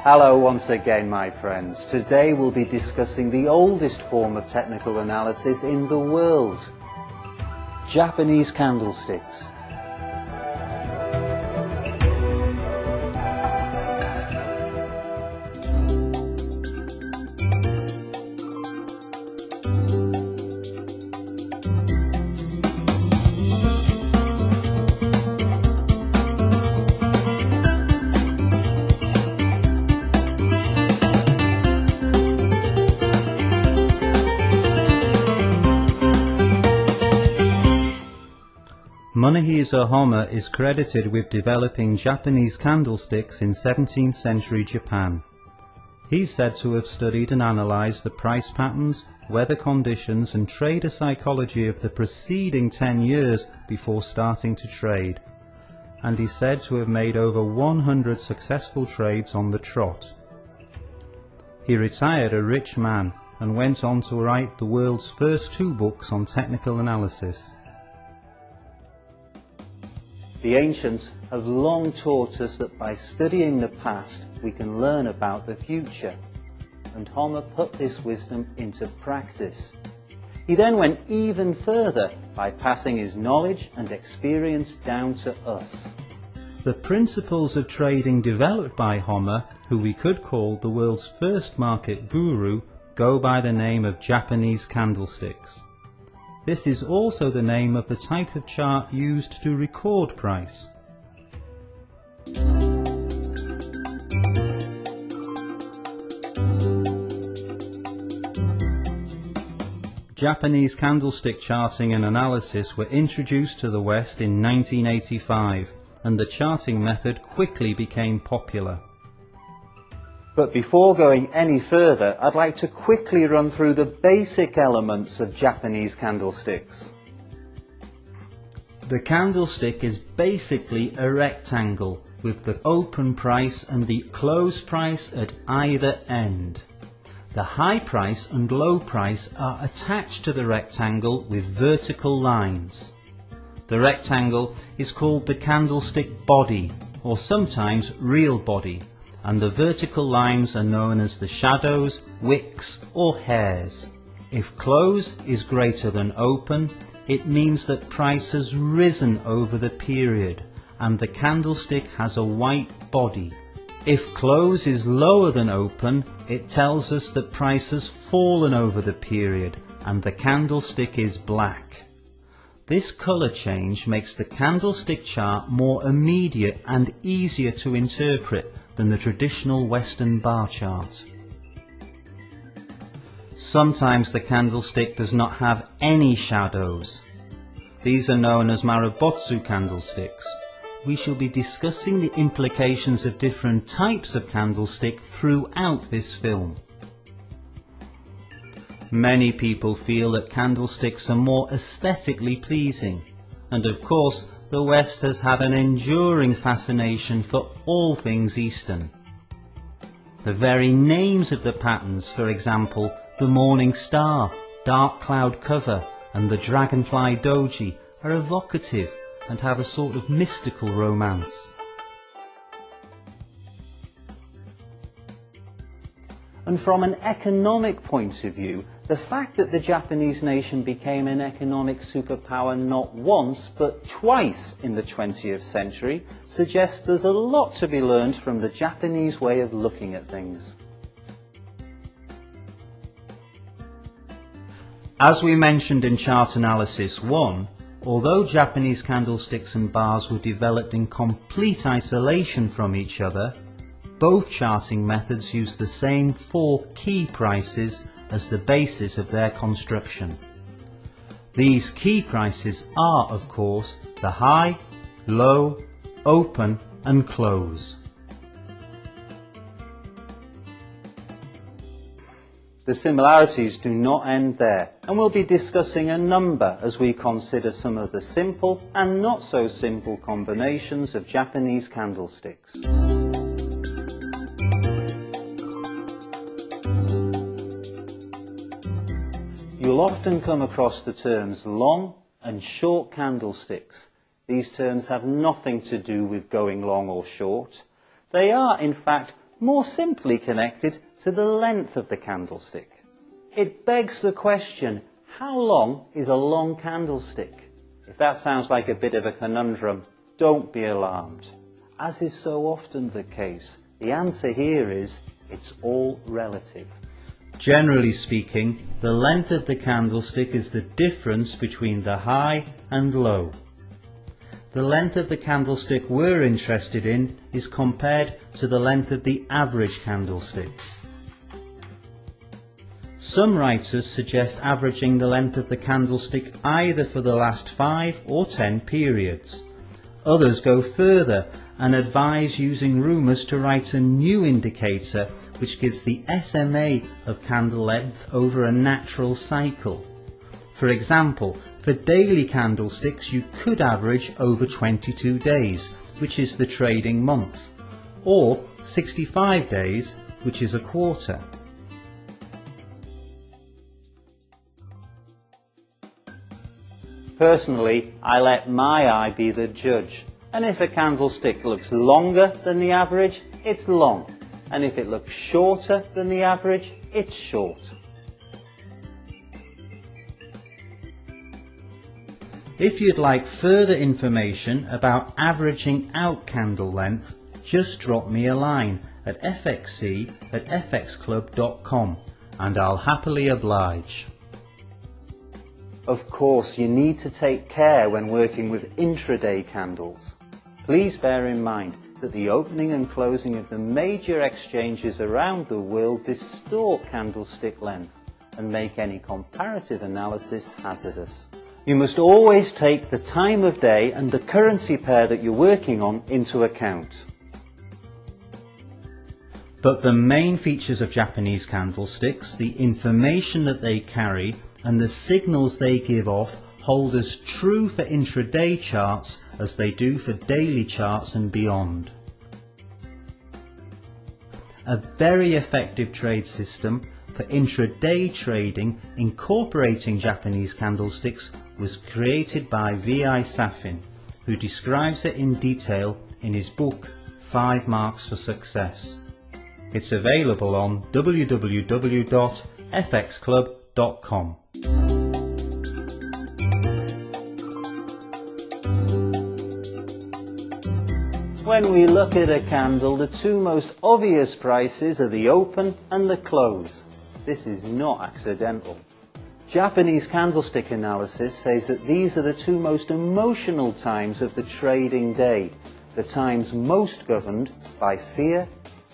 Hello once again, my friends. Today we'll be discussing the oldest form of technical analysis in the world, Japanese candlesticks. Munehisa Homma is credited with developing Japanese candlesticks in 17th century Japan. He's said to have studied and analysed the price patterns, weather conditions and trader psychology of the preceding 10 years before starting to trade, and he's said to have made over 100 successful trades on the trot. He retired a rich man and went on to write the world's first 2 books on technical analysis. The ancients have long taught us that by studying the past we can learn about the future, and Homma put this wisdom into practice. He then went even further by passing his knowledge and experience down to us. The principles of trading developed by Homma, who we could call the world's first market guru, go by the name of Japanese candlesticks. This is also the name of the type of chart used to record price. Japanese candlestick charting and analysis were introduced to the West in 1985, and the charting method quickly became popular. But before going any further, I'd like to quickly run through the basic elements of Japanese candlesticks. The candlestick is basically a rectangle with the open price and the close price at either end. The high price and low price are attached to the rectangle with vertical lines. The rectangle is called the candlestick body, or sometimes real body, and the vertical lines are known as the shadows, wicks or hairs. If close is greater than open, it means that price has risen over the period and the candlestick has a white body. If close is lower than open, it tells us that price has fallen over the period and the candlestick is black. This colour change makes the candlestick chart more immediate and easier to interpret than the traditional Western bar chart. Sometimes the candlestick does not have any shadows. These are known as marabotsu candlesticks. We shall be discussing the implications of different types of candlestick throughout this film. Many people feel that candlesticks are more aesthetically pleasing, and of course the West has had an enduring fascination for all things Eastern. The very names of the patterns, for example, the morning star, dark cloud cover and the dragonfly doji, are evocative and have a sort of mystical romance. And from an economic point of view, the fact that the Japanese nation became an economic superpower not once but twice in the 20th century suggests there's a lot to be learned from the Japanese way of looking at things. As we mentioned in Chart Analysis 1, although Japanese candlesticks and bars were developed in complete isolation from each other, both charting methods use the same 4 key prices as the basis of their construction. These key prices are, of course, the high, low, open and close. The similarities do not end there, and we'll be discussing a number as we consider some of the simple and not so simple combinations of Japanese candlesticks. You'll often come across the terms long and short candlesticks. These terms have nothing to do with going long or short. They are, in fact, more simply connected to the length of the candlestick. It begs the question, how long is a long candlestick? If that sounds like a bit of a conundrum, don't be alarmed. As is so often the case, the answer here is, it's all relative. Generally speaking, the length of the candlestick is the difference between the high and low. The length of the candlestick we're interested in is compared to the length of the average candlestick. Some writers suggest averaging the length of the candlestick either for the last 5 or 10 periods. Others go further and advise using rumours to write a new indicator which gives the SMA of candle length over a natural cycle. For example, for daily candlesticks you could average over 22 days, which is the trading month, or 65 days, which is a quarter. Personally, I let my eye be the judge, and if a candlestick looks longer than the average, it's long, and if it looks shorter than the average, it's short. If you'd like further information about averaging out candle length, just drop me a line at fxc@fxclub.com and I'll happily oblige. Of course, you need to take care when working with intraday candles. Please bear in mind that the opening and closing of the major exchanges around the world distort candlestick length and make any comparative analysis hazardous. You must always take the time of day and the currency pair that you're working on into account. But the main features of Japanese candlesticks, the information that they carry and the signals they give off hold as true for intraday charts as they do for daily charts and beyond. A very effective trade system for intraday trading incorporating Japanese candlesticks was created by V.I. Safin, who describes it in detail in his book 5 Marks for Success. It's available on www.fxclub.com. When we look at a candle, the two most obvious prices are the open and the close. This is not accidental. Japanese candlestick analysis says that these are the two most emotional times of the trading day, the times most governed by fear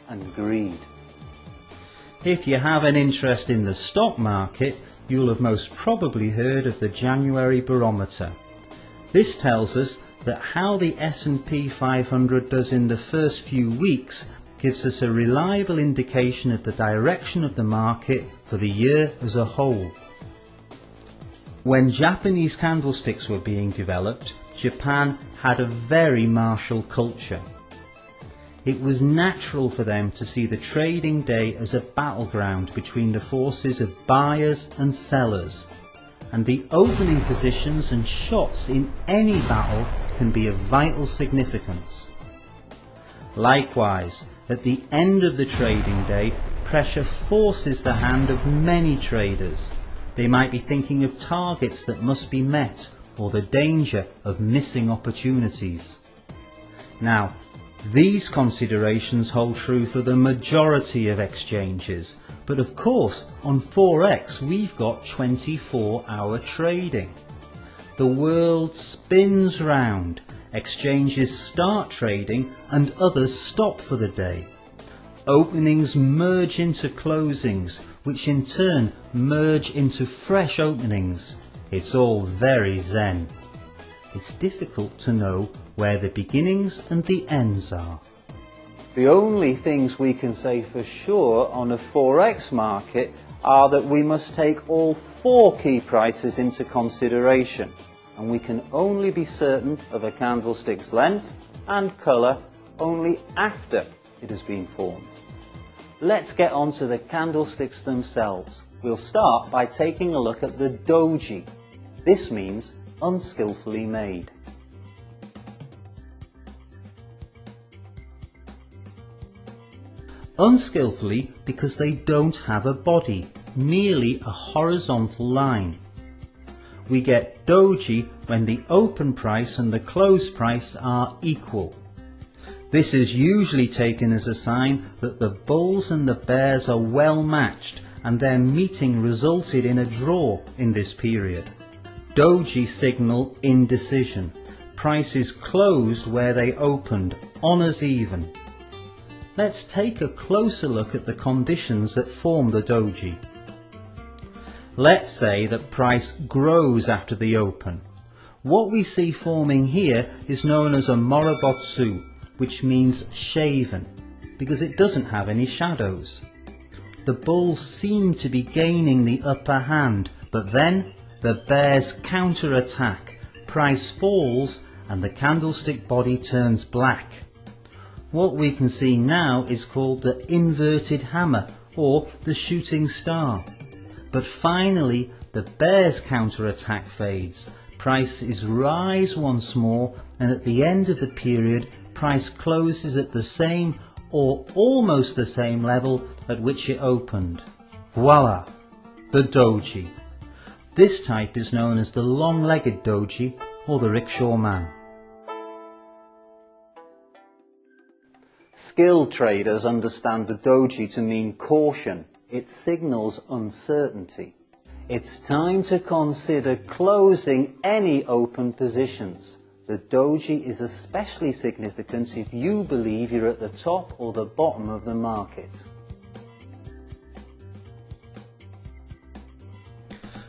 and greed. If you have an interest in the stock market, you'll have most probably heard of the January barometer. This tells us that how the S&P 500 does in the first few weeks gives us a reliable indication of the direction of the market for the year as a whole. When Japanese candlesticks were being developed, Japan had a very martial culture. It was natural for them to see the trading day as a battleground between the forces of buyers and sellers, and the opening positions and shots in any battle can be of vital significance. Likewise, at the end of the trading day, pressure forces the hand of many traders. They might be thinking of targets that must be met or the danger of missing opportunities. Now, these considerations hold true for the majority of exchanges, but of course on Forex we've got 24-hour trading. The world spins round, exchanges start trading and others stop for the day. Openings merge into closings, which in turn merge into fresh openings. It's all very zen. It's difficult to know where the beginnings and the ends are. The only things we can say for sure on a Forex market are that we must take all 4 key prices into consideration, and we can only be certain of a candlestick's length and colour only after it has been formed. Let's get on to the candlesticks themselves. We'll start by taking a look at the doji. This means unskillfully made. unskillfully because they don't have a body, merely a horizontal line. We get doji when the open price and the close price are equal. This is usually taken as a sign that the bulls and the bears are well matched and their meeting resulted in a draw in this period. Doji signal indecision. Prices closed where they opened, on as even. Let's take a closer look at the conditions that form the doji. Let's say that price grows after the open. What we see forming here is known as a morobotsu, which means shaven, because it doesn't have any shadows. The bulls seem to be gaining the upper hand, but then the bears counter-attack, price falls and the candlestick body turns black. What we can see now is called the inverted hammer or the shooting star. But finally the bears counter-attack fades, prices rise once more, and at the end of the period price closes at the same or almost the same level at which it opened. Voila! The doji. This type is known as the long-legged doji or the rickshaw man. Skilled traders understand the doji to mean caution. It signals uncertainty. It's time to consider closing any open positions. The doji is especially significant if you believe you're at the top or the bottom of the market.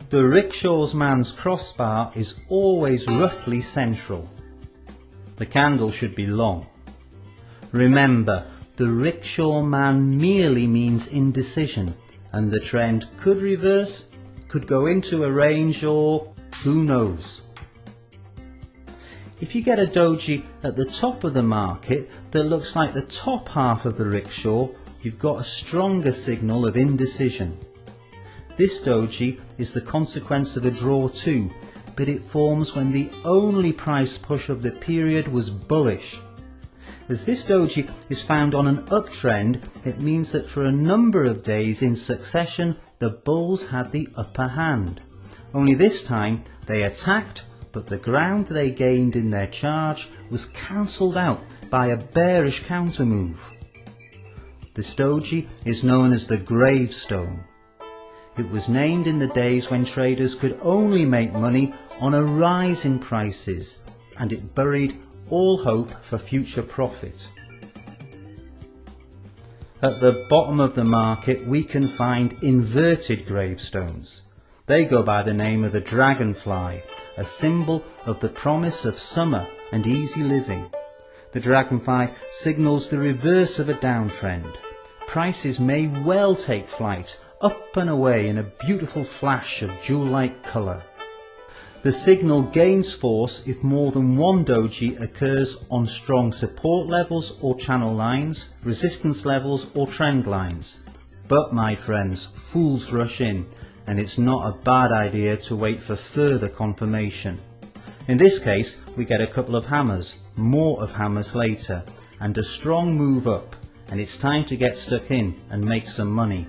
The rickshaw man's crossbar is always roughly central. The candle should be long. Remember, the rickshaw man merely means indecision, and the trend could reverse, could go into a range, or who knows. If you get a doji at the top of the market that looks like the top half of the rickshaw, you've got a stronger signal of indecision. This doji is the consequence of a draw too, but it forms when the only price push of the period was bullish. As this doji is found on an uptrend, it means that for a number of days in succession the bulls had the upper hand. Only this time they attacked, but the ground they gained in their charge was cancelled out by a bearish counter move. This doji is known as the gravestone. It was named in the days when traders could only make money on a rise in prices, and it buried all hope for future profit. At the bottom of the market we can find inverted gravestones. They go by the name of the dragonfly, a symbol of the promise of summer and easy living. The dragonfly signals the reverse of a downtrend. Prices may well take flight, up and away in a beautiful flash of jewel-like colour. The signal gains force if more than one doji occurs on strong support levels or channel lines, resistance levels or trend lines. But my friends, fools rush in, and it's not a bad idea to wait for further confirmation. In this case we get a couple of hammers, more of hammers later, and a strong move up, and it's time to get stuck in and make some money.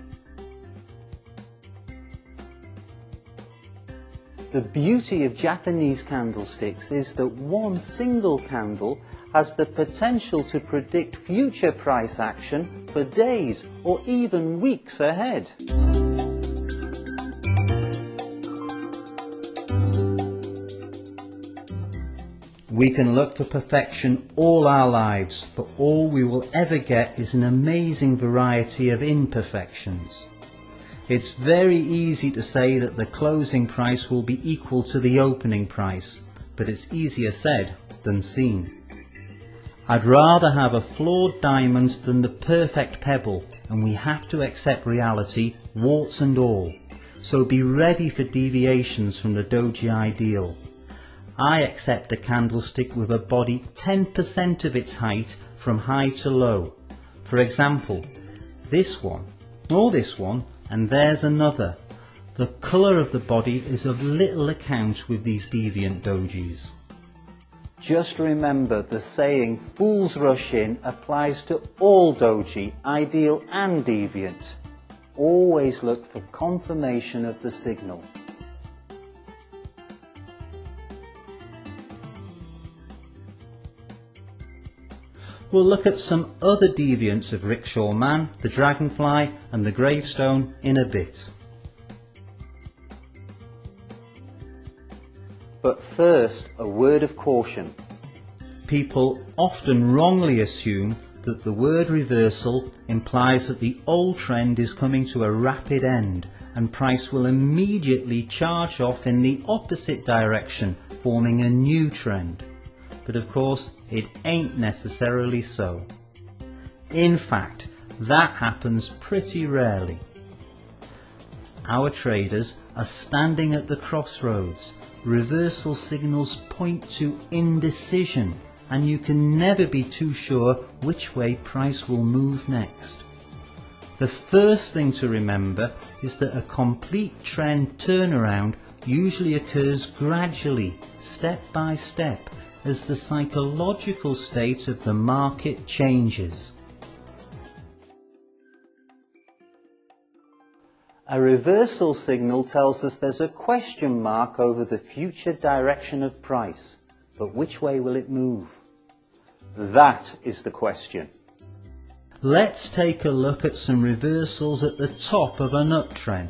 The beauty of Japanese candlesticks is that one single candle has the potential to predict future price action for days or even weeks ahead. We can look for perfection all our lives, but all we will ever get is an amazing variety of imperfections. It's very easy to say that the closing price will be equal to the opening price, but it's easier said than seen. I'd rather have a flawed diamond than the perfect pebble, and we have to accept reality, warts and all. So be ready for deviations from the doji ideal. I accept a candlestick with a body 10% of its height from high to low. For example, this one, or this one, and there's another. The colour of the body is of little account with these deviant dojis. Just remember the saying "fools rush in" applies to all doji, ideal and deviant. Always look for confirmation of the signal. We'll look at some other deviants of rickshaw man, the dragonfly and the gravestone in a bit. But first, a word of caution. People often wrongly assume that the word reversal implies that the old trend is coming to a rapid end and price will immediately charge off in the opposite direction, forming a new trend. But of course, it ain't necessarily so. In fact, that happens pretty rarely. Our traders are standing at the crossroads. Reversal signals point to indecision, and you can never be too sure which way price will move next. The first thing to remember is that a complete trend turnaround usually occurs gradually, step by step, as the psychological state of the market changes. A reversal signal tells us there's a question mark over the future direction of price, but which way will it move? That is the question. Let's take a look at some reversals at the top of an uptrend.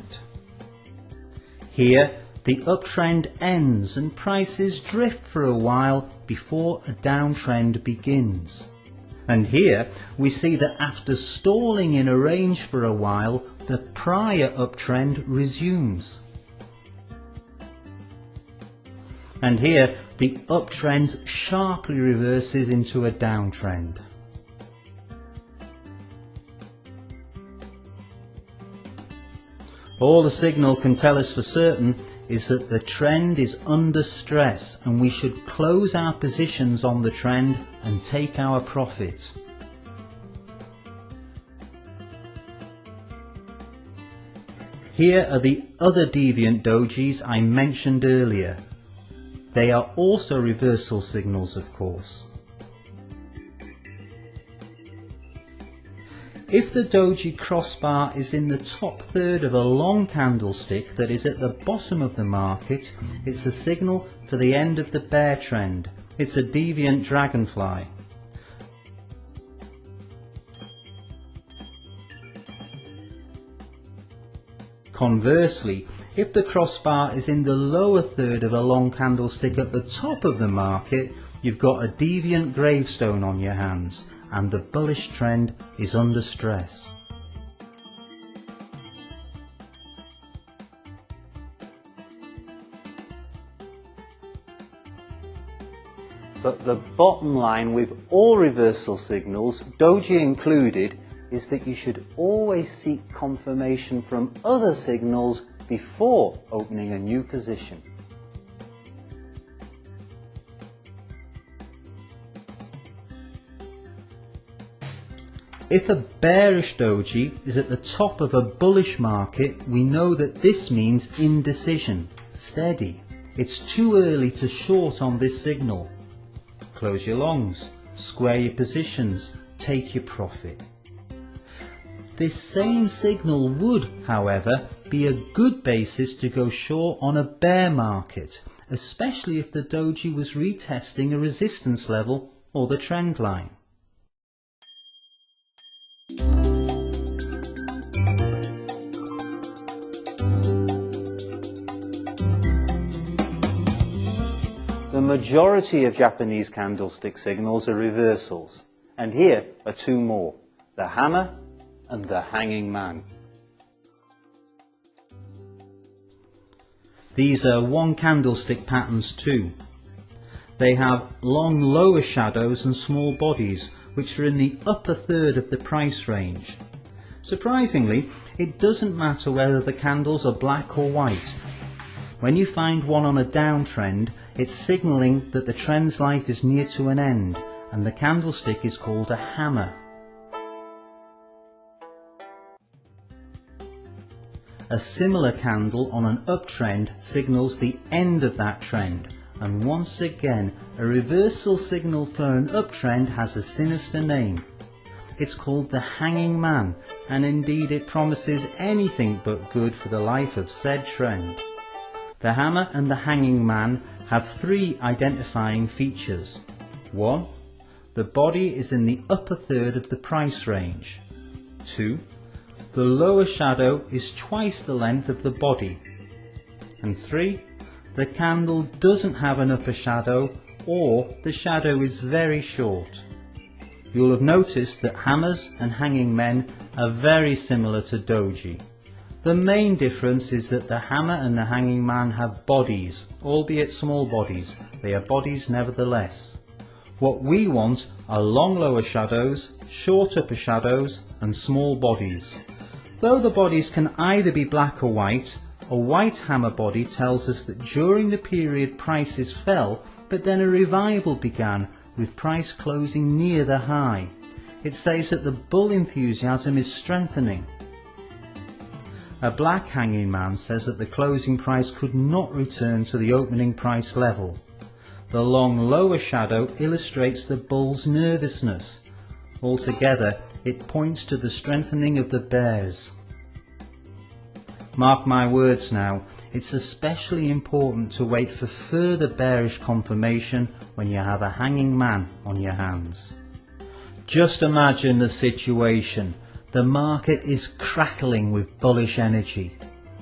Here, the uptrend ends and prices drift for a while before a downtrend begins. And here we see that after stalling in a range for a while, the prior uptrend resumes. And here the uptrend sharply reverses into a downtrend. All the signal can tell us for certain is that the trend is under stress and we should close our positions on the trend and take our profit. Here are the other deviant dojis I mentioned earlier. They are also reversal signals, of course. If the doji crossbar is in the top third of a long candlestick that is at the bottom of the market, it's a signal for the end of the bear trend. It's a deviant dragonfly. Conversely, if the crossbar is in the lower third of a long candlestick at the top of the market, you've got a deviant gravestone on your hands, and the bullish trend is under stress. But the bottom line with all reversal signals, doji included, is that you should always seek confirmation from other signals before opening a new position. If a bearish doji is at the top of a bullish market, we know that this means indecision, steady. It's too early to short on this signal. Close your longs, square your positions, take your profit. This same signal would, however, be a good basis to go short on a bear market, especially if the doji was retesting a resistance level or the trend line. The majority of Japanese candlestick signals are reversals, and here are two more, the hammer and the hanging man. These are one candlestick patterns too. They have long lower shadows and small bodies, which are in the upper third of the price range. Surprisingly, it doesn't matter whether the candles are black or white. When you find one on a downtrend, it's signalling that the trend's life is near to an end, and the candlestick is called a hammer. A similar candle on an uptrend signals the end of that trend, And once again, a reversal signal for an uptrend has a sinister name. It's called the hanging man, and indeed it promises anything but good for the life of said trend. The hammer and the hanging man have three identifying features. 1. The body is in the upper third of the price range. 2. The lower shadow is twice the length of the body. And 3. The candle doesn't have an upper shadow, or the shadow is very short. You'll have noticed that hammers and hanging men are very similar to doji. The main difference is that the hammer and the hanging man have bodies, albeit small bodies. They are bodies nevertheless. What we want are long lower shadows, short upper shadows and small bodies. Though the bodies can either be black or white, a white hammer body tells us that during the period prices fell, but then a revival began with price closing near the high. It says that the bull enthusiasm is strengthening. A black hanging man says that the closing price could not return to the opening price level. The long lower shadow illustrates the bull's nervousness. Altogether, it points to the strengthening of the bears. Mark my words now, it's especially important to wait for further bearish confirmation when you have a hanging man on your hands. Just imagine the situation. The market is crackling with bullish energy.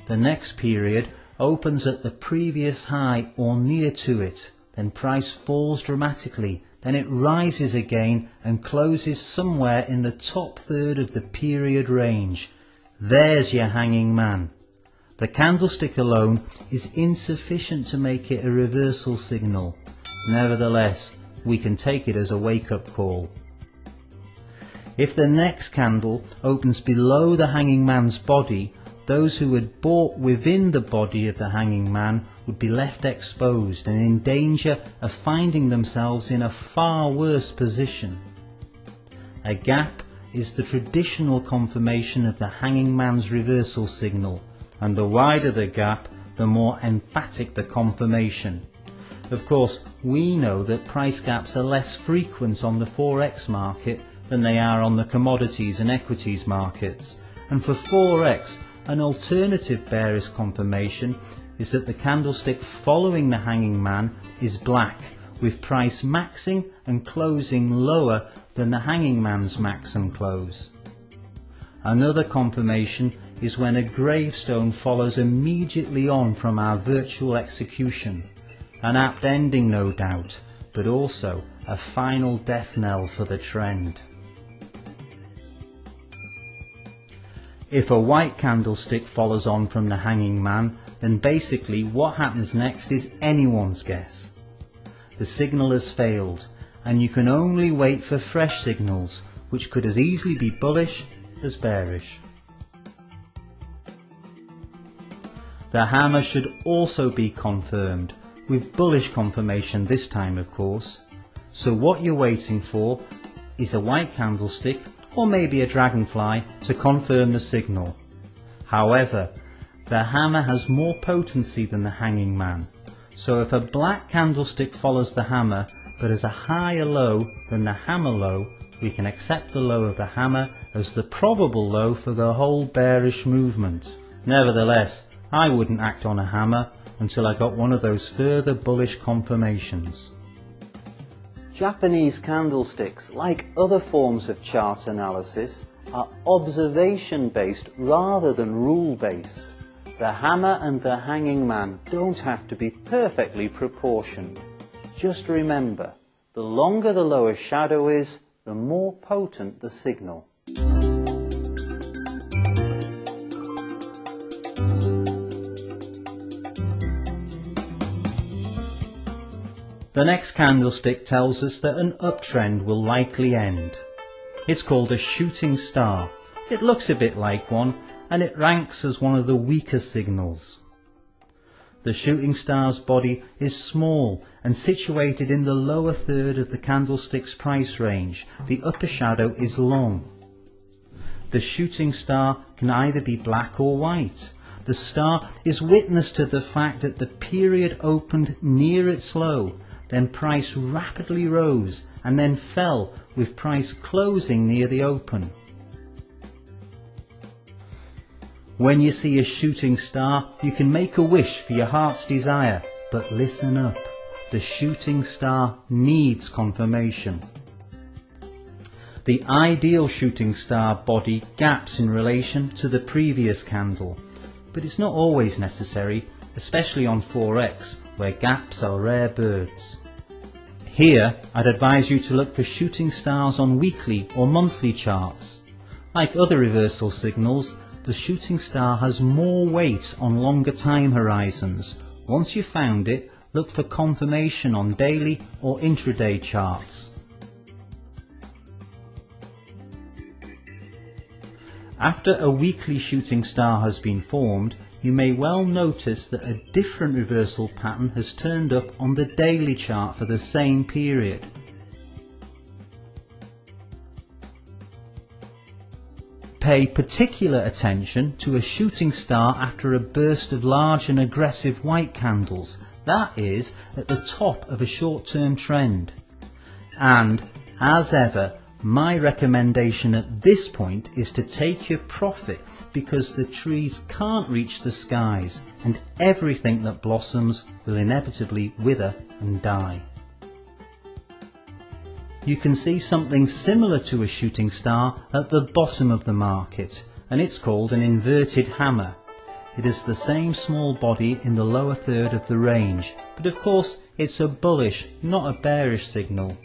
The next period opens at the previous high or near to it, then price falls dramatically, then it rises again and closes somewhere in the top third of the period range. There's your hanging man. The candlestick alone is insufficient to make it a reversal signal. Nevertheless, we can take it as a wake-up call. If the next candle opens below the hanging man's body, those who had bought within the body of the hanging man would be left exposed and in danger of finding themselves in a far worse position. A gap is the traditional confirmation of the hanging man's reversal signal, and the wider the gap, the more emphatic the confirmation. Of course, we know that price gaps are less frequent on the Forex market than they are on the commodities and equities markets, and for Forex, an alternative bearish confirmation is that the candlestick following the hanging man is black, with price maxing and closing lower than the hanging man's max and close. Another confirmation is when a gravestone follows immediately on from our virtual execution, an apt ending no doubt, but also a final death knell for the trend. If a white candlestick follows on from the hanging man, then basically what happens next is anyone's guess. The signal has failed, and you can only wait for fresh signals, which could as easily be bullish as bearish. The hammer should also be confirmed, with bullish confirmation this time of course. So what you're waiting for is a white candlestick or maybe a dragonfly to confirm the signal. However, the hammer has more potency than the hanging man. So if a black candlestick follows the hammer but has a higher low than the hammer low, we can accept the low of the hammer as the probable low for the whole bearish movement. Nevertheless, I wouldn't act on a hammer until I got one of those further bullish confirmations. Japanese candlesticks, like other forms of chart analysis, are observation-based rather than rule-based. The hammer and the hanging man don't have to be perfectly proportioned. Just remember, the longer the lower shadow is, the more potent the signal. The next candlestick tells us that an uptrend will likely end. It's called a shooting star. It looks a bit like one, and it ranks as one of the weaker signals. The shooting star's body is small and situated in the lower third of the candlestick's price range. The upper shadow is long. The shooting star can either be black or white. the star is witness to the fact that the period opened near its low, then price rapidly rose and then fell with price closing near the open. When you see a shooting star, you can make a wish for your heart's desire, but listen up, the shooting star needs confirmation. The ideal shooting star body gaps in relation to the previous candle, but it's not always necessary, especially on 4X, where gaps are rare birds. Here, I'd advise you to look for shooting stars on weekly or monthly charts. Like other reversal signals, the shooting star has more weight on longer time horizons. Once you've found it, look for confirmation on daily or intraday charts. After a weekly shooting star has been formed, you may well notice that a different reversal pattern has turned up on the daily chart for the same period. Pay particular attention to a shooting star after a burst of large and aggressive white candles, that is, at the top of a short-term trend. And, as ever, my recommendation at this point is to take your profit, because the trees can't reach the skies and everything that blossoms will inevitably wither and die. You can see something similar to a shooting star at the bottom of the market, and it's called an inverted hammer. It is the same small body in the lower third of the range, but of course it's a bullish, not a bearish signal.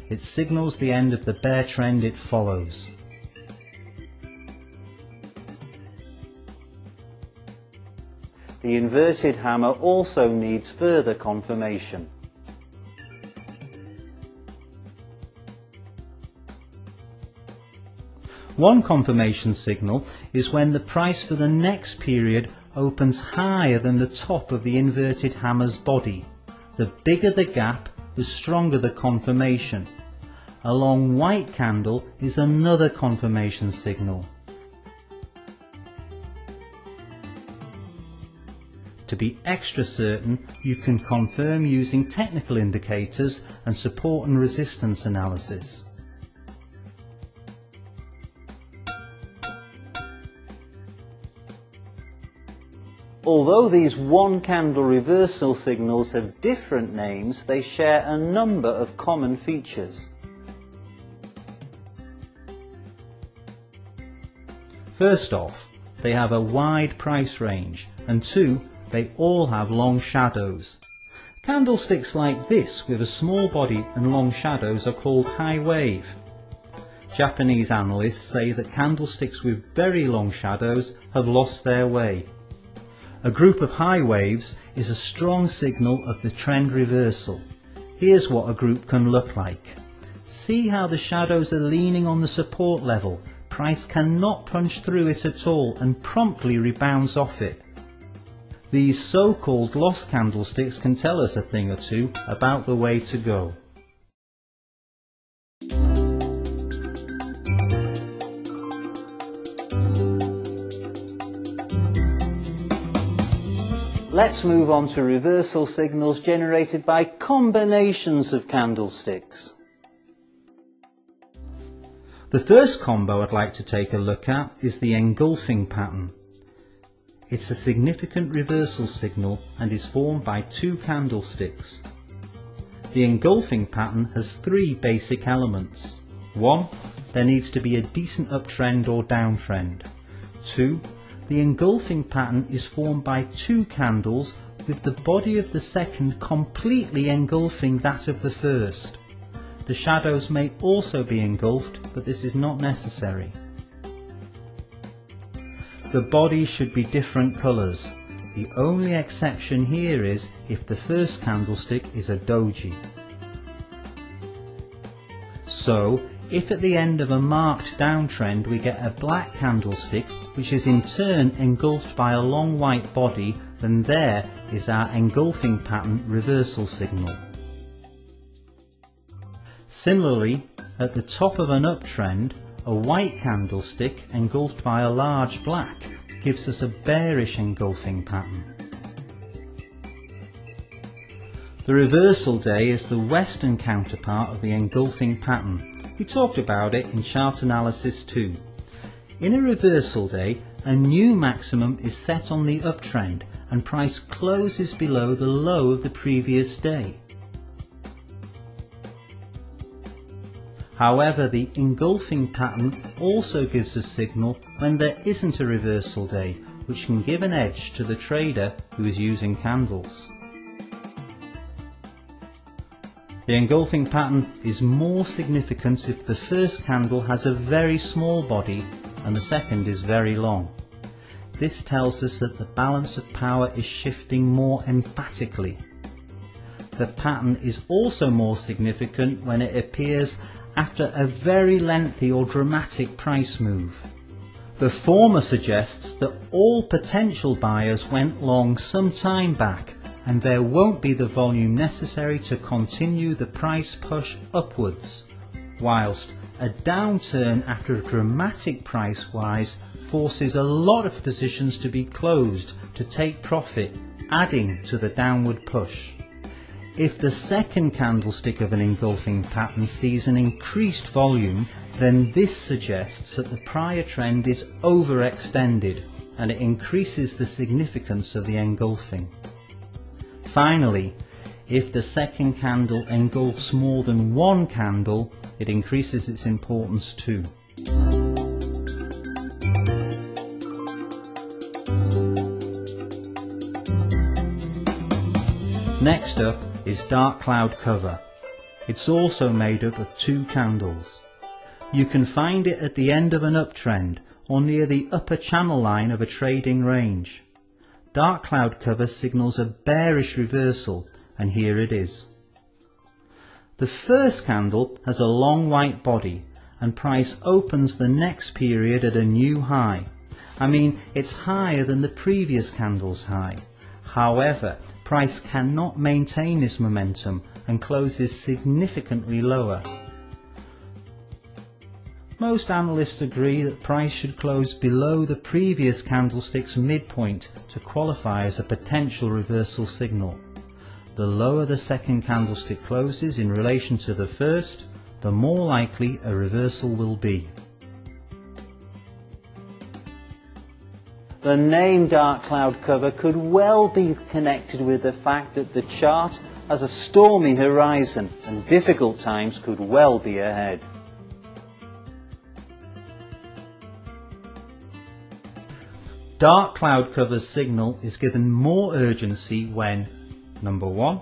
It signals the end of the bear trend it follows. The inverted hammer also needs further confirmation. One confirmation signal is when the price for the next period opens higher than the top of the inverted hammer's body. The bigger the gap, the stronger the confirmation. A long white candle is another confirmation signal. To be extra certain, you can confirm using technical indicators and support and resistance analysis. Although these one-candle reversal signals have different names, they share a number of common features. First off, they have a wide price range, and two, they all have long shadows. Candlesticks like this with a small body and long shadows are called high wave. Japanese analysts say that candlesticks with very long shadows have lost their way. A group of high waves is a strong signal of the trend reversal. Here's what a group can look like. See how the shadows are leaning on the support level. Price cannot punch through it at all and promptly rebounds off it. These so-called lost candlesticks can tell us a thing or two about the way to go. Let's move on to reversal signals generated by combinations of candlesticks. The first combo I'd like to take a look at is the engulfing pattern. It's a significant reversal signal and is formed by two candlesticks. The engulfing pattern has three basic elements. 1. There needs to be a decent uptrend or downtrend. 2. The engulfing pattern is formed by two candles with the body of the second completely engulfing that of the first. The shadows may also be engulfed, but this is not necessary. The body should be different colours. The only exception here is if the first candlestick is a doji. So, if at the end of a marked downtrend we get a black candlestick which is in turn engulfed by a long white body, then there is our engulfing pattern reversal signal. Similarly, at the top of an uptrend, a white candlestick engulfed by a large black gives us a bearish engulfing pattern. The reversal day is the western counterpart of the engulfing pattern. We talked about it in chart analysis 2. In a reversal day, a new maximum is set on the uptrend and price closes below the low of the previous day. However, the engulfing pattern also gives a signal when there isn't a reversal day, which can give an edge to the trader who is using candles. The engulfing pattern is more significant if the first candle has a very small body and the second is very long. This tells us that the balance of power is shifting more emphatically. The pattern is also more significant when it appears after a very lengthy or dramatic price move. The former suggests that all potential buyers went long some time back and there won't be the volume necessary to continue the price push upwards, whilst a downturn after a dramatic price rise forces a lot of positions to be closed to take profit, adding to the downward push. If the second candlestick of an engulfing pattern sees an increased volume, then this suggests that the prior trend is overextended and it increases the significance of the engulfing. Finally, if the second candle engulfs more than one candle, it increases its importance too. Next up is dark cloud cover. It's also made up of two candles. You can find it at the end of an uptrend or near the upper channel line of a trading range. Dark cloud cover signals a bearish reversal, and here it is. The first candle has a long white body and price opens the next period at a new high. I mean, it's higher than the previous candle's high. However, price cannot maintain this momentum and closes significantly lower. Most analysts agree that price should close below the previous candlestick's midpoint to qualify as a potential reversal signal. The lower the second candlestick closes in relation to the first, the more likely a reversal will be. The name dark cloud cover could well be connected with the fact that the chart has a stormy horizon and difficult times could well be ahead. Dark cloud cover's signal is given more urgency when, number 1,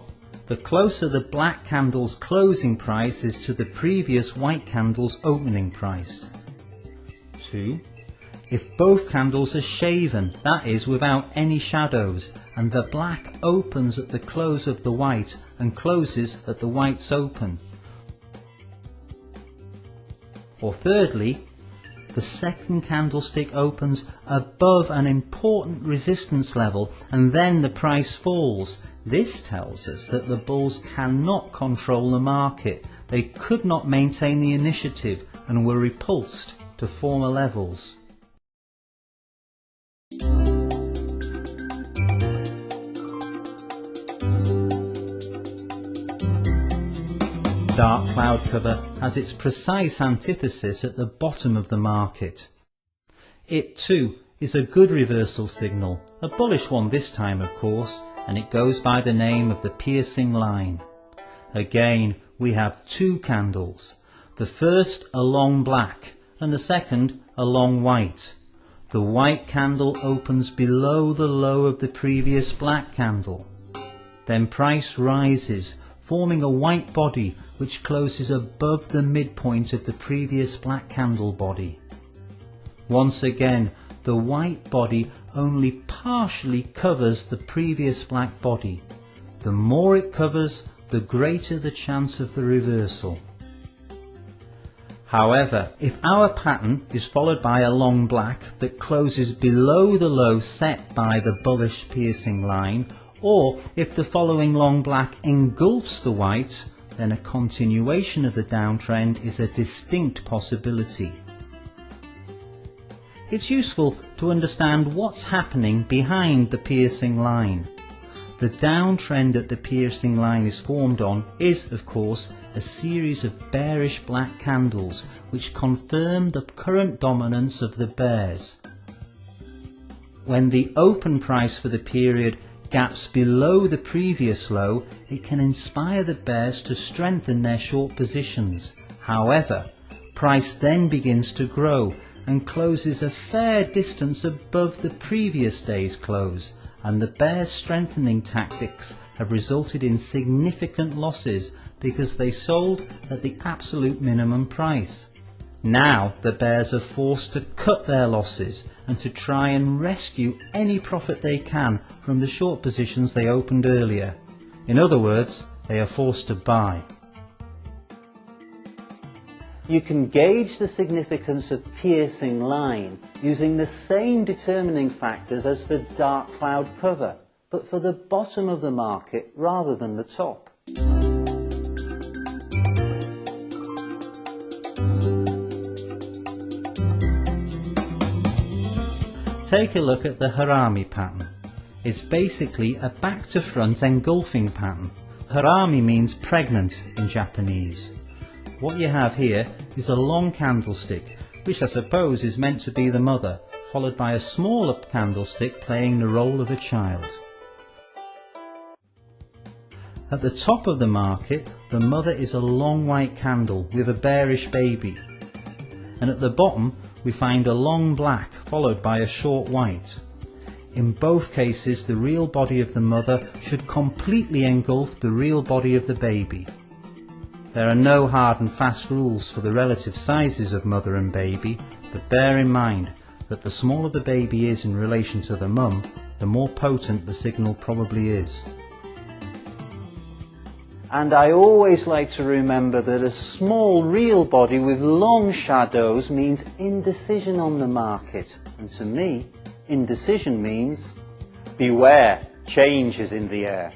the closer the black candle's closing price is to the previous white candle's opening price. 2, if both candles are shaven, that is without any shadows, and the black opens at the close of the white and closes at the white's open. Or thirdly, the second candlestick opens above an important resistance level and then the price falls. This tells us that the bulls cannot control the market. They could not maintain the initiative and were repulsed to former levels. Dark cloud cover has its precise antithesis at the bottom of the market. It too is a good reversal signal, a bullish one this time of course, and it goes by the name of the piercing line. Again we have two candles, the first a long black and the second a long white. The white candle opens below the low of the previous black candle. Then price rises, forming a white body which closes above the midpoint of the previous black candle body. Once again, the white body only partially covers the previous black body. The more it covers, the greater the chance of the reversal. However, if our pattern is followed by a long black that closes below the low set by the bullish piercing line, or if the following long black engulfs the white, then a continuation of the downtrend is a distinct possibility. It's useful to to understand what's happening behind the piercing line. The downtrend that the piercing line is formed on is, of course, a series of bearish black candles which confirm the current dominance of the bears. When the open price for the period gaps below the previous low, it can inspire the bears to strengthen their short positions. However, price then begins to grow and closes a fair distance above the previous day's close, and the bears' strengthening tactics have resulted in significant losses because they sold at the absolute minimum price. Now the bears are forced to cut their losses and to try and rescue any profit they can from the short positions they opened earlier. In other words, they are forced to buy. You can gauge the significance of piercing line using the same determining factors as for dark cloud cover, but for the bottom of the market rather than the top. Take a look at the harami pattern. It's basically a back to front engulfing pattern. Harami means pregnant in Japanese. What you have here is a long candlestick, which I suppose is meant to be the mother, followed by a smaller candlestick playing the role of a child. At the top of the market, the mother is a long white candle with a bearish baby, and at the bottom we find a long black followed by a short white. In both cases, the real body of the mother should completely engulf the real body of the baby. There are no hard and fast rules for the relative sizes of mother and baby, but bear in mind that the smaller the baby is in relation to the mum, the more potent the signal probably is. And I always like to remember that a small real body with long shadows means indecision on the market. And to me, indecision means beware, change is in the air.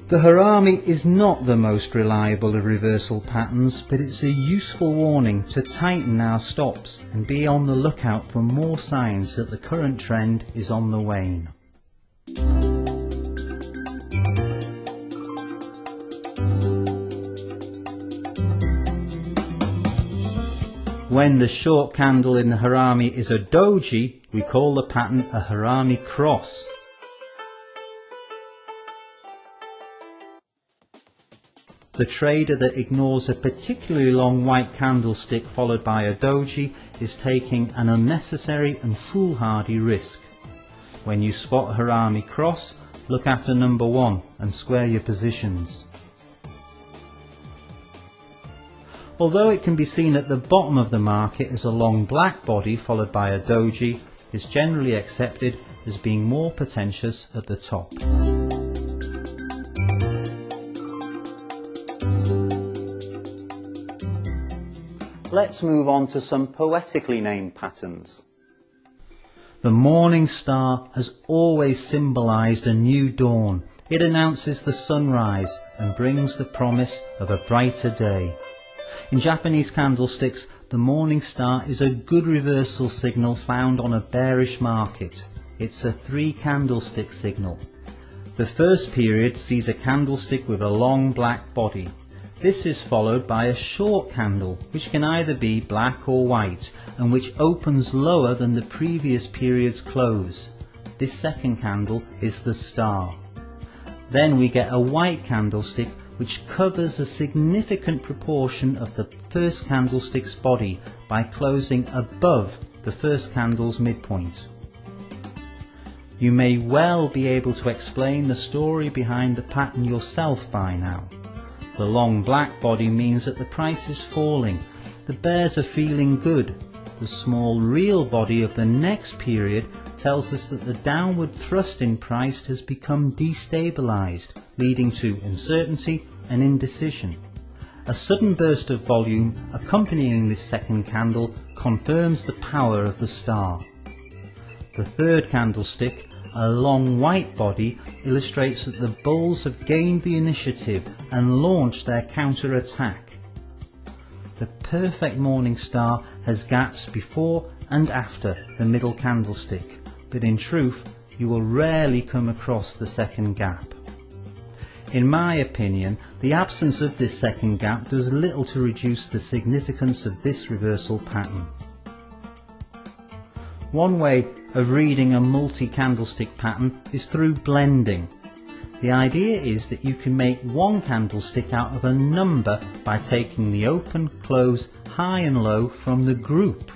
The harami is not the most reliable of reversal patterns, but it's a useful warning to tighten our stops and be on the lookout for more signs that the current trend is on the wane. When the short candle in the harami is a doji, we call the pattern a harami cross. The trader that ignores a particularly long white candlestick followed by a doji is taking an unnecessary and foolhardy risk. When you spot a harami cross, look after number 1 and square your positions. Although it can be seen at the bottom of the market as a long black body followed by a doji, it's generally accepted as being more pretentious at the top. Let's move on to some poetically named patterns. The morning star has always symbolized a new dawn. It announces the sunrise and brings the promise of a brighter day. In Japanese candlesticks, the morning star is a good reversal signal found on a bearish market. It's a 3 candlestick signal. The first period sees a candlestick with a long black body. This is followed by a short candle, which can either be black or white, and which opens lower than the previous period's close. This second candle is the star. Then we get a white candlestick which covers a significant proportion of the first candlestick's body by closing above the first candle's midpoint. You may well be able to explain the story behind the pattern yourself by now. The long black body means that the price is falling. The bears are feeling good. The small real body of the next period tells us that the downward thrust in price has become destabilized, leading to uncertainty and indecision. A sudden burst of volume accompanying this second candle confirms the power of the star. The third candlestick, a long white body, illustrates that the bulls have gained the initiative and launched their counter-attack. The perfect morning star has gaps before and after the middle candlestick, but in truth you will rarely come across the second gap. In my opinion, the absence of this second gap does little to reduce the significance of this reversal pattern. One way of reading a multi-candlestick pattern is through blending. The idea is that you can make one candlestick out of a number by taking the open, close, high and low from the group.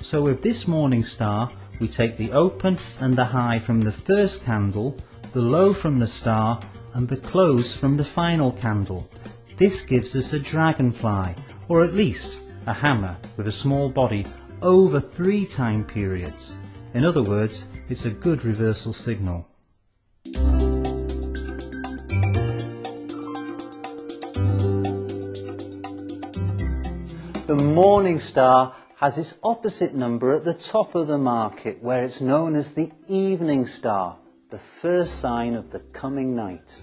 So with this morning star, we take the open and the high from the first candle, the low from the star, and the close from the final candle. This gives us a dragonfly, or at least a hammer with a small body, over 3 time periods. In other words, it's a good reversal signal. The morning star has its opposite number at the top of the market, where it's known as the evening star, the first sign of the coming night.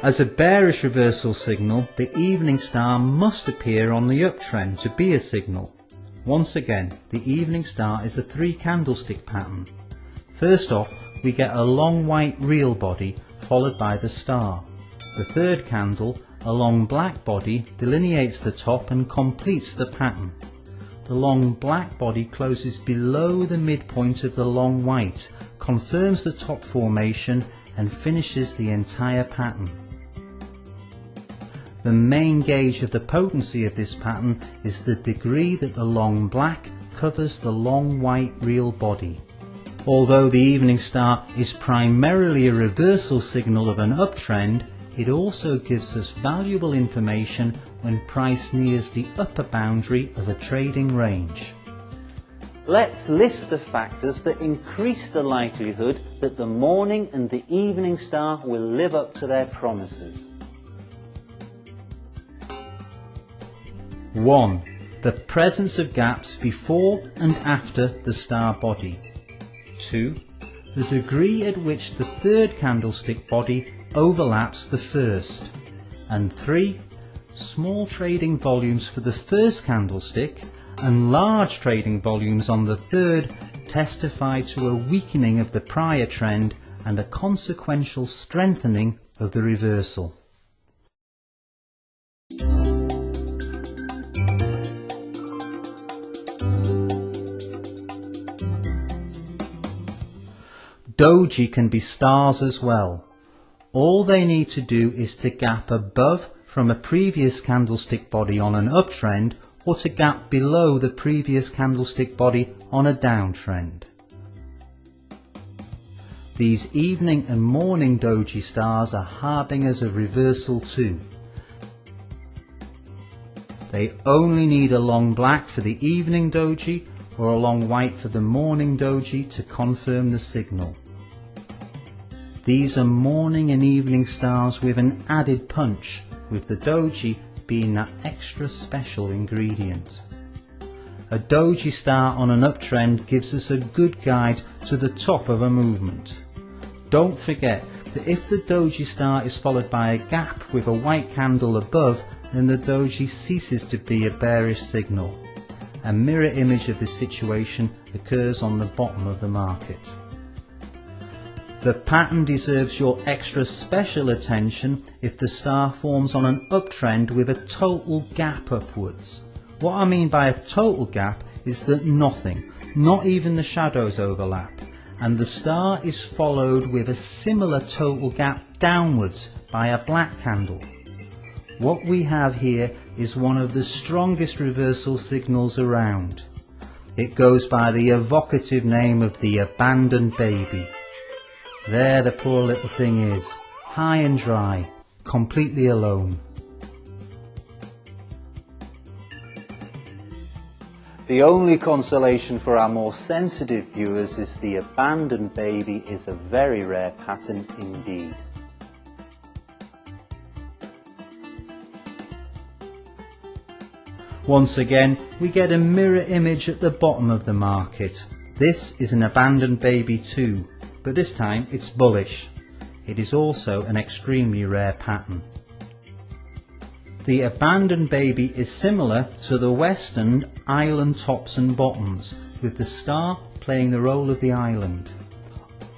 As a bearish reversal signal, the evening star must appear on the uptrend to be a signal. Once again, the evening star is a 3 candlestick pattern. First off, we get a long white real body followed by the star. The third candle, a long black body, delineates the top and completes the pattern. The long black body closes below the midpoint of the long white, confirms the top formation and finishes the entire pattern. The main gauge of the potency of this pattern is the degree that the long black covers the long white real body. Although the evening star is primarily a reversal signal of an uptrend, it also gives us valuable information when price nears the upper boundary of a trading range. Let's list the factors that increase the likelihood that the morning and the evening star will live up to their promises. 1. The presence of gaps before and after the star body. 2. The degree at which the third candlestick body overlaps the first. And 3. Small trading volumes for the first candlestick and large trading volumes on the third testify to a weakening of the prior trend and a consequential strengthening of the reversal. Doji can be stars as well. All they need to do is to gap above from a previous candlestick body on an uptrend, or to gap below the previous candlestick body on a downtrend. These evening and morning doji stars are harbingers of reversal too. They only need a long black for the evening doji or a long white for the morning doji to confirm the signal. These are morning and evening stars with an added punch, with the doji being that extra special ingredient. A doji star on an uptrend gives us a good guide to the top of a movement. Don't forget that if the doji star is followed by a gap with a white candle above, then the doji ceases to be a bearish signal. A mirror image of this situation occurs on the bottom of the market. The pattern deserves your extra special attention if the star forms on an uptrend with a total gap upwards. What I mean by a total gap is that nothing, not even the shadows, overlap, and the star is followed with a similar total gap downwards by a black candle. What we have here is one of the strongest reversal signals around. It goes by the evocative name of the abandoned baby. There the poor little thing is, high and dry, completely alone. The only consolation for our more sensitive viewers is the abandoned baby is a very rare pattern indeed. Once again, we get a mirror image at the bottom of the market. This is an abandoned baby too, but this time it's bullish. It is also an extremely rare pattern. The abandoned baby is similar to the Western island tops and bottoms, with the star playing the role of the island.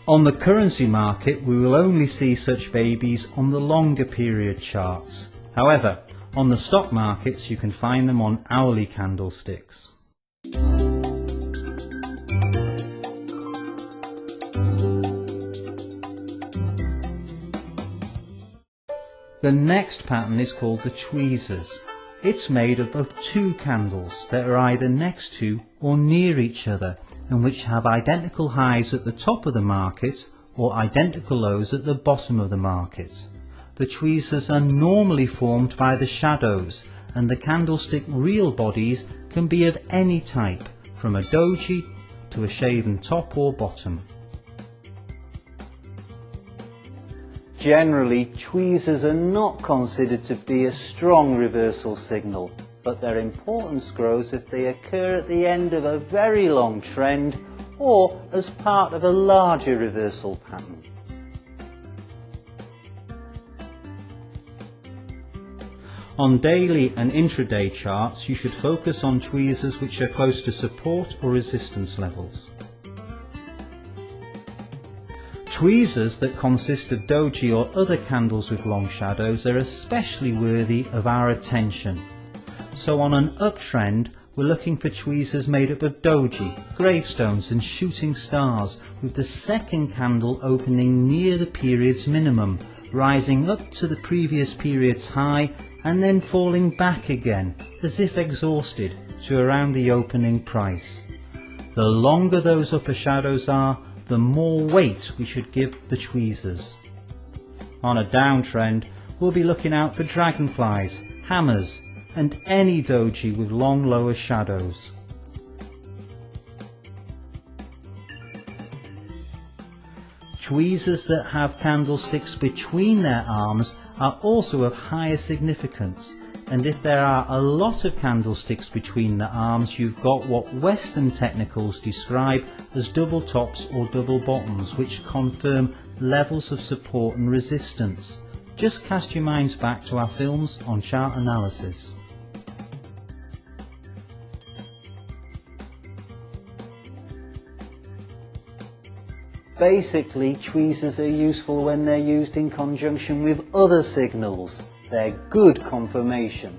On the currency market, we will only see such babies on the longer period charts. However, on the stock markets you can find them on hourly candlesticks. The next pattern is called the tweezers. It's made up of two candles that are either next to or near each other, and which have identical highs at the top of the market or identical lows at the bottom of the market. The tweezers are normally formed by the shadows, and the candlestick real bodies can be of any type, from a doji to a shaven top or bottom. Generally, tweezers are not considered to be a strong reversal signal, but their importance grows if they occur at the end of a very long trend or as part of a larger reversal pattern. On daily and intraday charts, you should focus on tweezers which are close to support or resistance levels. Tweezers that consist of doji or other candles with long shadows are especially worthy of our attention. So on an uptrend, we're looking for tweezers made up of doji, gravestones and shooting stars, with the second candle opening near the period's minimum, rising up to the previous period's high and then falling back again, as if exhausted, to around the opening price. The longer those upper shadows are, the more weight we should give the tweezers. On a downtrend, we'll be looking out for dragonflies, hammers, and any doji with long lower shadows. Tweezers that have candlesticks between their arms are also of higher significance, and if there are a lot of candlesticks between the arms, you've got what Western technicals describe as double tops or double bottoms, which confirm levels of support and resistance. Just cast your minds back to our films on chart analysis. Basically, tweezers are useful when they're used in conjunction with other signals. They're good confirmation.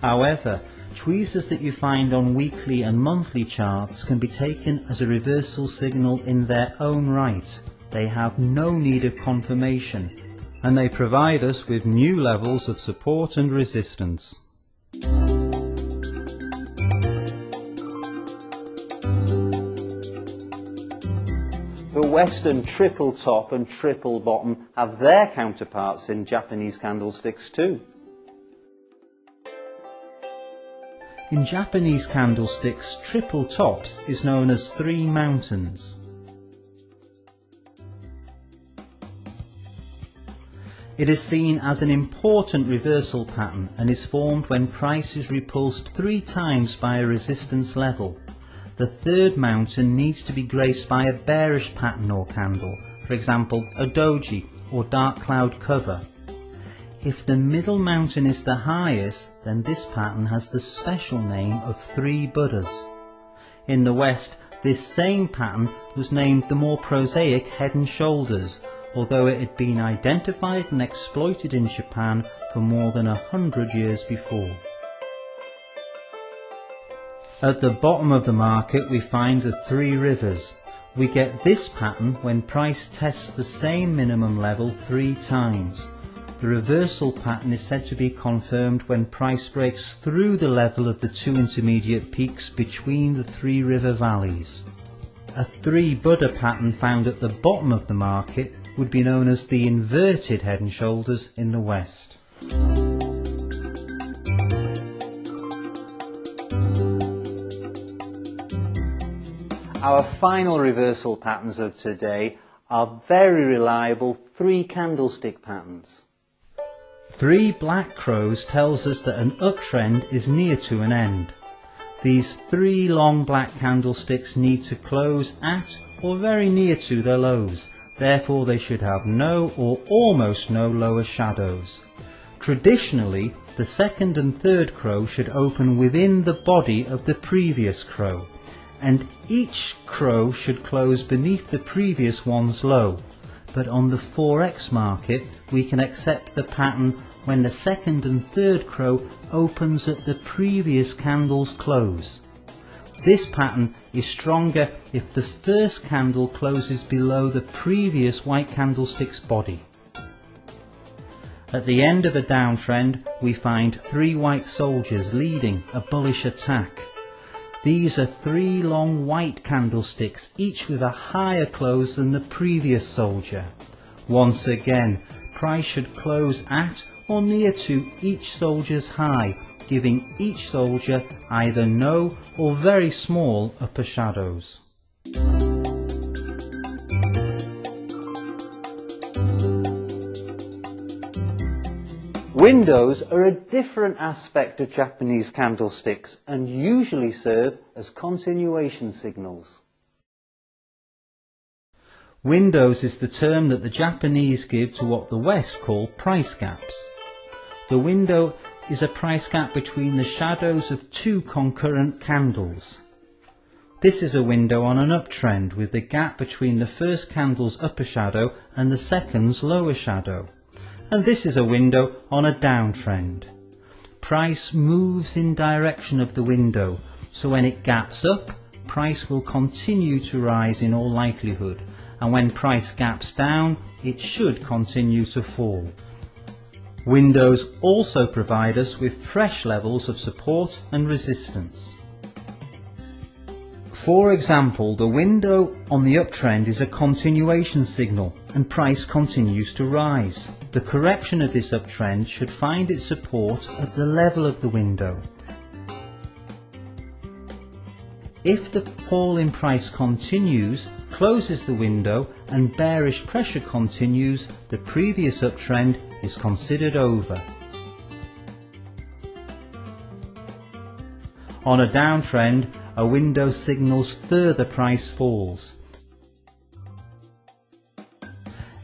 However, tweezers that you find on weekly and monthly charts can be taken as a reversal signal in their own right. They have no need of confirmation, and they provide us with new levels of support and resistance. The Western triple top and triple bottom have their counterparts in Japanese candlesticks too. In Japanese candlesticks, triple tops is known as three mountains. It is seen as an important reversal pattern and is formed when price is repulsed 3 times by a resistance level. The third mountain needs to be graced by a bearish pattern or candle, for example a doji or dark cloud cover. If the middle mountain is the highest, then this pattern has the special name of 3 Buddhas. In the West, this same pattern was named the more prosaic head and shoulders, although it had been identified and exploited in Japan for more than 100 years before. At the bottom of the market we find the 3 rivers. We get this pattern when price tests the same minimum level 3 times. The reversal pattern is said to be confirmed when price breaks through the level of the 2 intermediate peaks between the 3 river valleys. A 3 Buddha pattern found at the bottom of the market would be known as the inverted head and shoulders in the West. Our final reversal patterns of today are very reliable 3 candlestick patterns. 3 black crows tells us that an uptrend is near to an end. These 3 long black candlesticks need to close at or very near to their lows. therefore they should have no or almost no lower shadows. Traditionally, the second and third crow should open within the body of the previous crow, and each crow should close beneath the previous one's low. But on the 4X market, we can accept the pattern when the second and third crow opens at the previous candle's close. This pattern is stronger if the first candle closes below the previous white candlestick's body. At the end of a downtrend, we find 3 white soldiers leading a bullish attack. These are 3 long white candlesticks, each with a higher close than the previous soldier. Once again, price should close at or near to each soldier's high, giving each soldier either no or very small upper shadows. Windows are a different aspect of Japanese candlesticks and usually serve as continuation signals. Windows is the term that the Japanese give to what the West call price gaps. The window is a price gap between the shadows of 2 concurrent candles. This is a window on an uptrend with the gap between the first candle's upper shadow and the second's lower shadow. And this is a window on a downtrend. Price moves in direction of the window, so when it gaps up, price will continue to rise in all likelihood, and when price gaps down, it should continue to fall. Windows also provide us with fresh levels of support and resistance. For example, the window on the uptrend is a continuation signal and price continues to rise. The correction of this uptrend should find its support at the level of the window. If the fall in price continues, closes the window and bearish pressure continues, the previous uptrend is considered over. On a downtrend, a window signals further price falls.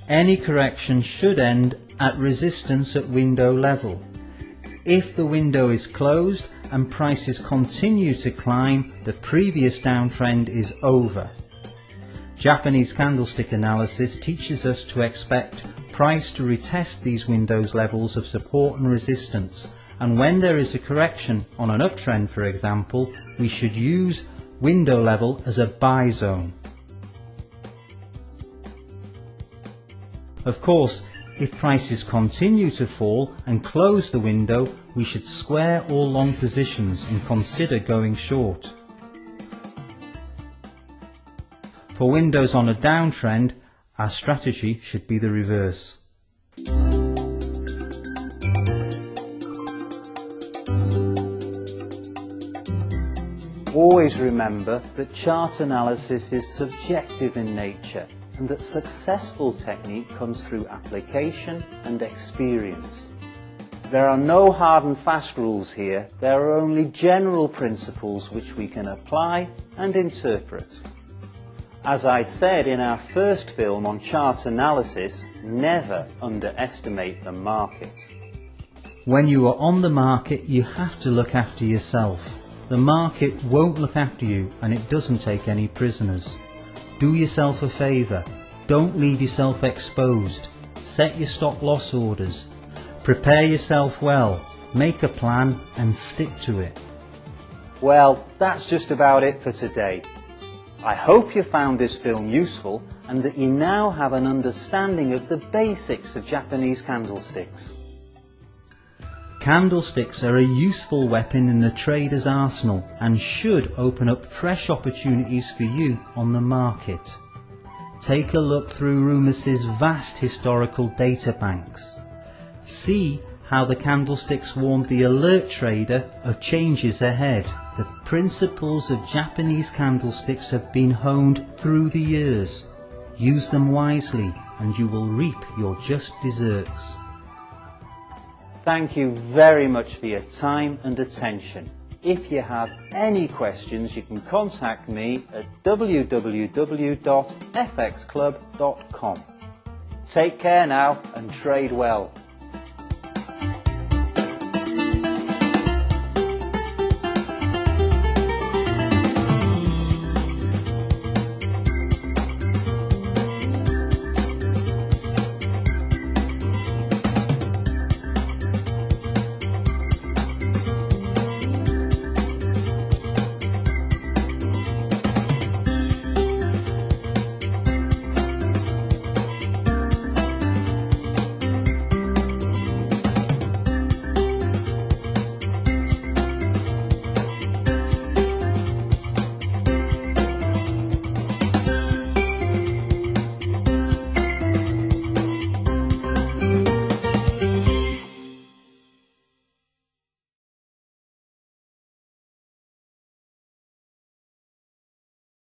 Any correction should end at resistance at window level. If the window is closed and prices continue to climb, the previous downtrend is over. Japanese candlestick analysis teaches us to expect price to retest these windows levels of support and resistance, and when there is a correction on an uptrend, for example, we should use window level as a buy zone. Of course, if prices continue to fall and close the window, we should square all long positions and consider going short. For windows on a downtrend, our strategy should be the reverse. Always remember that chart analysis is subjective in nature and that successful technique comes through application and experience. There are no hard and fast rules here, there are only general principles which we can apply and interpret. As I said in our first film on chart analysis, never underestimate the market. When you are on the market, you have to look after yourself. The market won't look after you, and it doesn't take any prisoners. Do yourself a favour. Don't leave yourself exposed. Set your stop loss orders. Prepare yourself well. Make a plan and stick to it. Well, that's just about it for today. I hope you found this film useful and that you now have an understanding of the basics of Japanese candlesticks. Candlesticks are a useful weapon in the trader's arsenal and should open up fresh opportunities for you on the market. Take a look through Rumus's vast historical data banks. See how the candlesticks warned the alert trader of changes ahead. The principles of Japanese candlesticks have been honed through the years. Use them wisely and you will reap your just deserts. Thank you very much for your time and attention. if you have any questions, you can contact me at www.fxclub.com. Take care now and trade well.